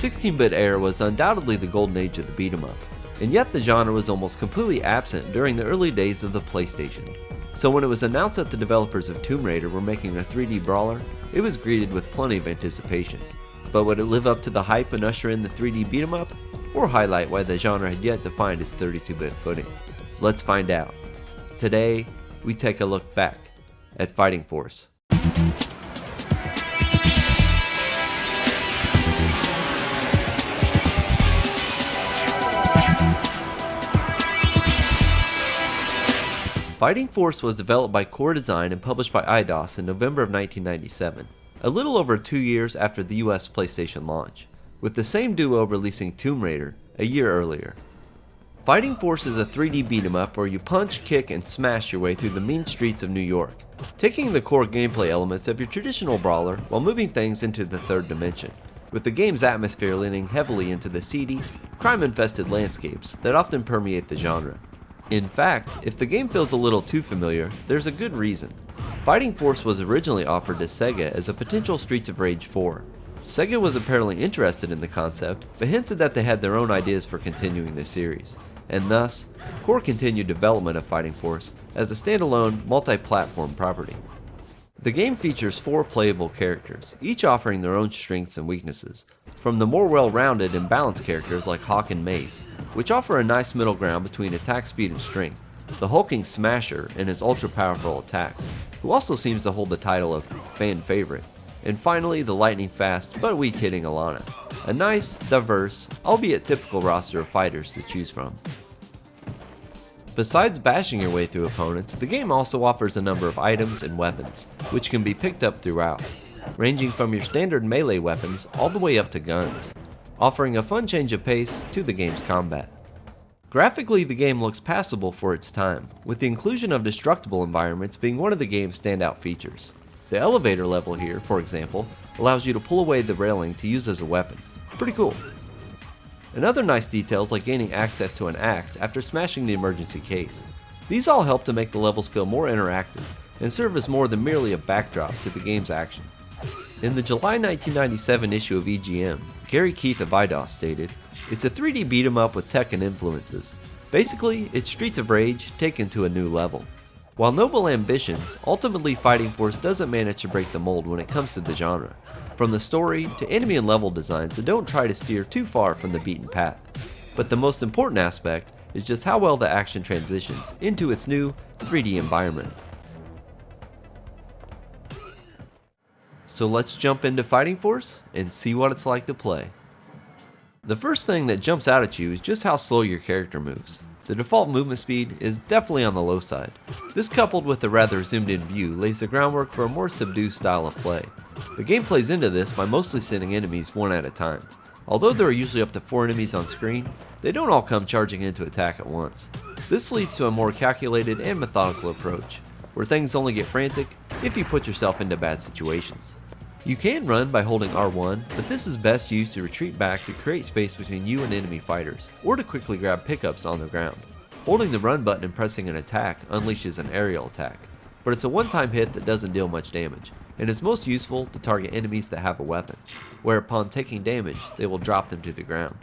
16-bit era was undoubtedly the golden age of the beat-em-up, and yet the genre was almost completely absent during the early days of the PlayStation. So when it was announced that the developers of Tomb Raider were making a 3D brawler, it was greeted with plenty of anticipation. But would it live up to the hype and usher in the 3D beat-em-up, or highlight why the genre had yet to find its 32-bit footing? Let's find out. Today, we take a look back at Fighting Force. Fighting Force was developed by Core Design and published by Eidos in November of 1997, a little over 2 years after the US PlayStation launch, with the same duo releasing Tomb Raider a year earlier. Fighting Force is a 3D beat-em-up where you punch, kick, and smash your way through the mean streets of New York, taking the core gameplay elements of your traditional brawler while moving things into the third dimension, with the game's atmosphere leaning heavily into the seedy, crime-infested landscapes that often permeate the genre. In fact, if the game feels a little too familiar, there's a good reason. Fighting Force was originally offered to Sega as a potential Streets of Rage 4. Sega was apparently interested in the concept, but hinted that they had their own ideas for continuing the series, and thus, Core continued development of Fighting Force as a standalone, multi-platform property. The game features 4 playable characters, each offering their own strengths and weaknesses, from the more well-rounded and balanced characters like Hawk and Mace, which offer a nice middle ground between attack speed and strength, the hulking Smasher and his ultra-powerful attacks, who also seems to hold the title of fan favorite, and finally the lightning-fast but weak-hitting Alana, a nice, diverse, albeit typical roster of fighters to choose from. Besides bashing your way through opponents, the game also offers a number of items and weapons, which can be picked up throughout, ranging from your standard melee weapons all the way up to guns, offering a fun change of pace to the game's combat. Graphically, the game looks passable for its time, with the inclusion of destructible environments being one of the game's standout features. The elevator level here, for example, allows you to pull away the railing to use as a weapon. Pretty cool. Another nice detail is like gaining access to an axe after smashing the emergency case. These all help to make the levels feel more interactive and serve as more than merely a backdrop to the game's action. In the July 1997 issue of EGM, Gary Keith of Eidos stated, "It's a 3D beat 'em up with Tekken influences. Basically, it's Streets of Rage taken to a new level." While noble ambitions, ultimately Fighting Force doesn't manage to break the mold when it comes to the genre, from the story to enemy and level designs that don't try to steer too far from the beaten path. But the most important aspect is just how well the action transitions into its new 3D environment. So let's jump into Fighting Force and see what it's like to play. The first thing that jumps out at you is just how slow your character moves. The default movement speed is definitely on the low side. This, coupled with a rather zoomed in view, lays the groundwork for a more subdued style of play. The game plays into this by mostly sending enemies one at a time. Although there are usually up to 4 enemies on screen, they don't all come charging in to attack at once. This leads to a more calculated and methodical approach, where things only get frantic if you put yourself into bad situations. You can run by holding R1, but this is best used to retreat back to create space between you and enemy fighters, or to quickly grab pickups on the ground. Holding the run button and pressing an attack unleashes an aerial attack, but it's a one-time hit that doesn't deal much damage, and is most useful to target enemies that have a weapon, where upon taking damage, they will drop them to the ground.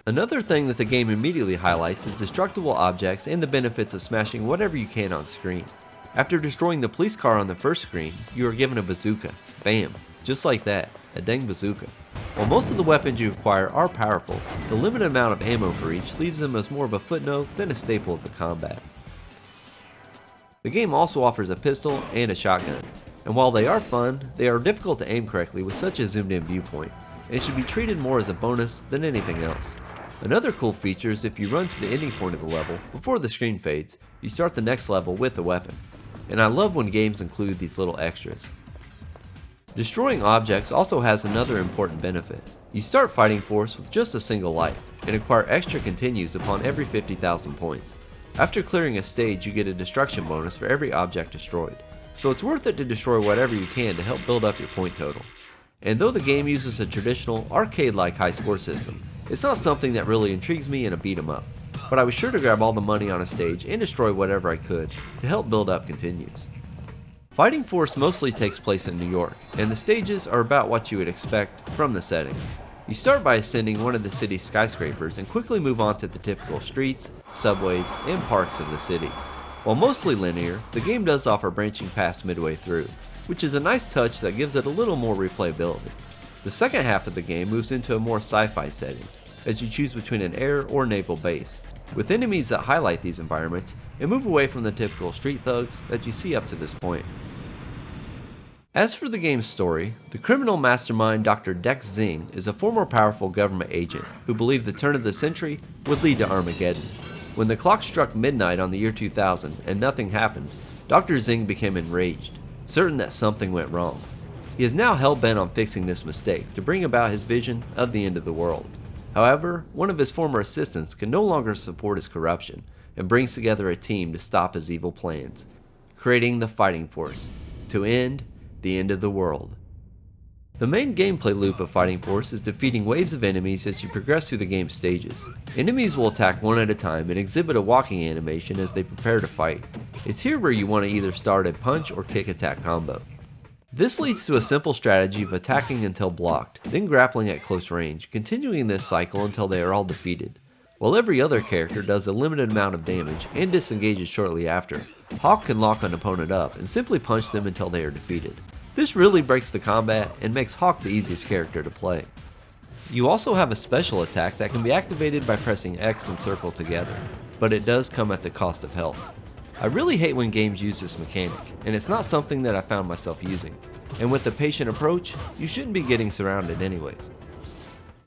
Another thing that the game immediately highlights is destructible objects and the benefits of smashing whatever you can on screen. After destroying the police car on the first screen, you are given a bazooka. Bam! Just like that, a dang bazooka. While most of the weapons you acquire are powerful, the limited amount of ammo for each leaves them as more of a footnote than a staple of the combat. The game also offers a pistol and a shotgun, and while they are fun, they are difficult to aim correctly with such a zoomed in viewpoint, and should be treated more as a bonus than anything else. Another cool feature is if you run to the ending point of the level, before the screen fades, you start the next level with a weapon, and I love when games include these little extras. Destroying objects also has another important benefit. You start Fighting Force with just a single life, and acquire extra continues upon every 50,000 points. After clearing a stage, you get a destruction bonus for every object destroyed, so it's worth it to destroy whatever you can to help build up your point total. And though the game uses a traditional, arcade-like high score system, it's not something that really intrigues me in a beat 'em up, but I was sure to grab all the money on a stage and destroy whatever I could to help build up continues. Fighting Force mostly takes place in New York, and the stages are about what you would expect from the setting. You start by ascending one of the city's skyscrapers and quickly move on to the typical streets, subways, and parks of the city. While mostly linear, the game does offer branching paths midway through, which is a nice touch that gives it a little more replayability. The second half of the game moves into a more sci-fi setting, as you choose between an air or naval base, with enemies that highlight these environments and move away from the typical street thugs that you see up to this point. As for the game's story, the criminal mastermind Dr. Dex Zing is a former powerful government agent who believed the turn of the century would lead to Armageddon. When the clock struck midnight on the year 2000 and nothing happened, Dr. Zing became enraged, certain that something went wrong. He is now hell-bent on fixing this mistake to bring about his vision of the end of the world. However, one of his former assistants can no longer support his corruption and brings together a team to stop his evil plans, creating the Fighting Force to end the end of the world. The main gameplay loop of Fighting Force is defeating waves of enemies as you progress through the game's stages. Enemies will attack one at a time and exhibit a walking animation as they prepare to fight. It's here where you want to either start a punch or kick attack combo. This leads to a simple strategy of attacking until blocked, then grappling at close range, continuing this cycle until they are all defeated. While every other character does a limited amount of damage and disengages shortly after, Hawk can lock an opponent up and simply punch them until they are defeated. This really breaks the combat and makes Hawk the easiest character to play. You also have a special attack that can be activated by pressing X and circle together, but it does come at the cost of health. I really hate when games use this mechanic, and it's not something that I found myself using. And with the patient approach, you shouldn't be getting surrounded anyways.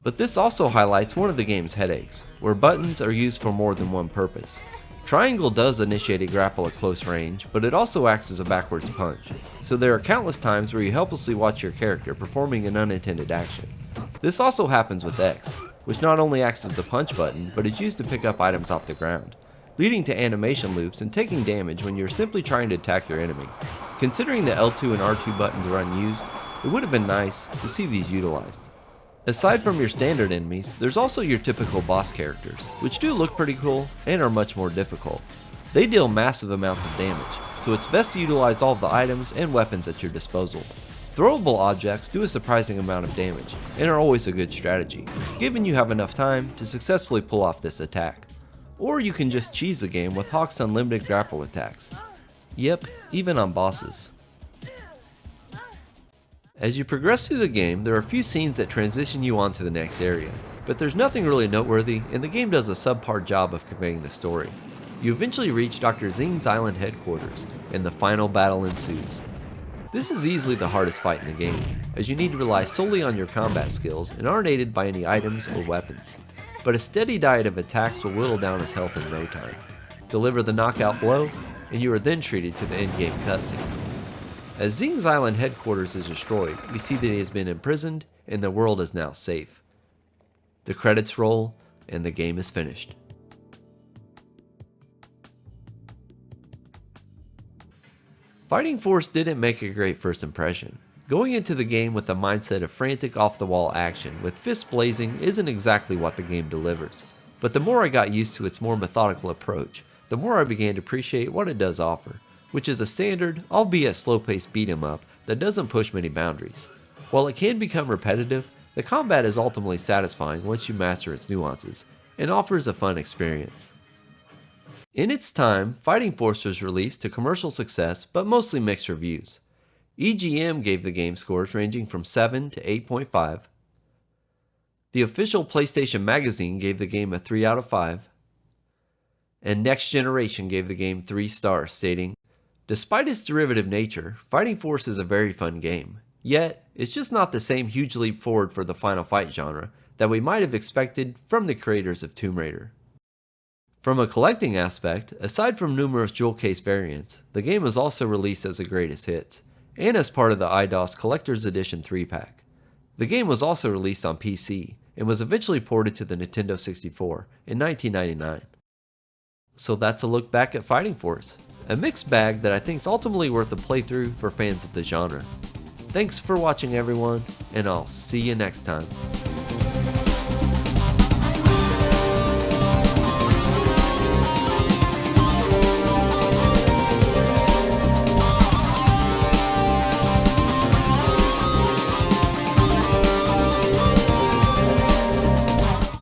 But this also highlights one of the game's headaches, where buttons are used for more than one purpose. Triangle does initiate a grapple at close range, but it also acts as a backwards punch, so there are countless times where you helplessly watch your character performing an unintended action. This also happens with X, which not only acts as the punch button, but is used to pick up items off the ground, leading to animation loops and taking damage when you're simply trying to attack your enemy. Considering the L2 and R2 buttons are unused, it would have been nice to see these utilized. Aside from your standard enemies, there's also your typical boss characters, which do look pretty cool and are much more difficult. They deal massive amounts of damage, so it's best to utilize all of the items and weapons at your disposal. Throwable objects do a surprising amount of damage, and are always a good strategy, given you have enough time to successfully pull off this attack. Or you can just cheese the game with Hawk's unlimited grapple attacks. Yep, even on bosses. As you progress through the game, there are a few scenes that transition you on to the next area, but there's nothing really noteworthy, and the game does a subpar job of conveying the story. You eventually reach Dr. Zing's island headquarters, and the final battle ensues. This is easily the hardest fight in the game, as you need to rely solely on your combat skills and aren't aided by any items or weapons. But a steady diet of attacks will whittle down his health in no time. Deliver the knockout blow, and you are then treated to the endgame cutscene. As Zing's island headquarters is destroyed, you see that he has been imprisoned and the world is now safe. The credits roll and the game is finished. Fighting Force didn't make a great first impression. Going into the game with a mindset of frantic off-the-wall action with fists blazing isn't exactly what the game delivers, but the more I got used to its more methodical approach, the more I began to appreciate what it does offer, which is a standard, albeit slow-paced beat-em-up that doesn't push many boundaries. While it can become repetitive, the combat is ultimately satisfying once you master its nuances, and offers a fun experience. In its time, Fighting Force was released to commercial success but mostly mixed reviews. EGM gave the game scores ranging from 7 to 8.5. The official PlayStation magazine gave the game a 3 out of 5. And Next Generation gave the game 3 stars, stating, "Despite its derivative nature, Fighting Force is a very fun game. Yet, it's just not the same huge leap forward for the Final Fight genre that we might have expected from the creators of Tomb Raider." From a collecting aspect, aside from numerous jewel case variants, the game was also released as a greatest hits, and as part of the Eidos Collector's Edition 3-pack. The game was also released on PC, and was eventually ported to the Nintendo 64 in 1999. So that's a look back at Fighting Force, a mixed bag that I think is ultimately worth a playthrough for fans of the genre. Thanks for watching everyone, and I'll see you next time.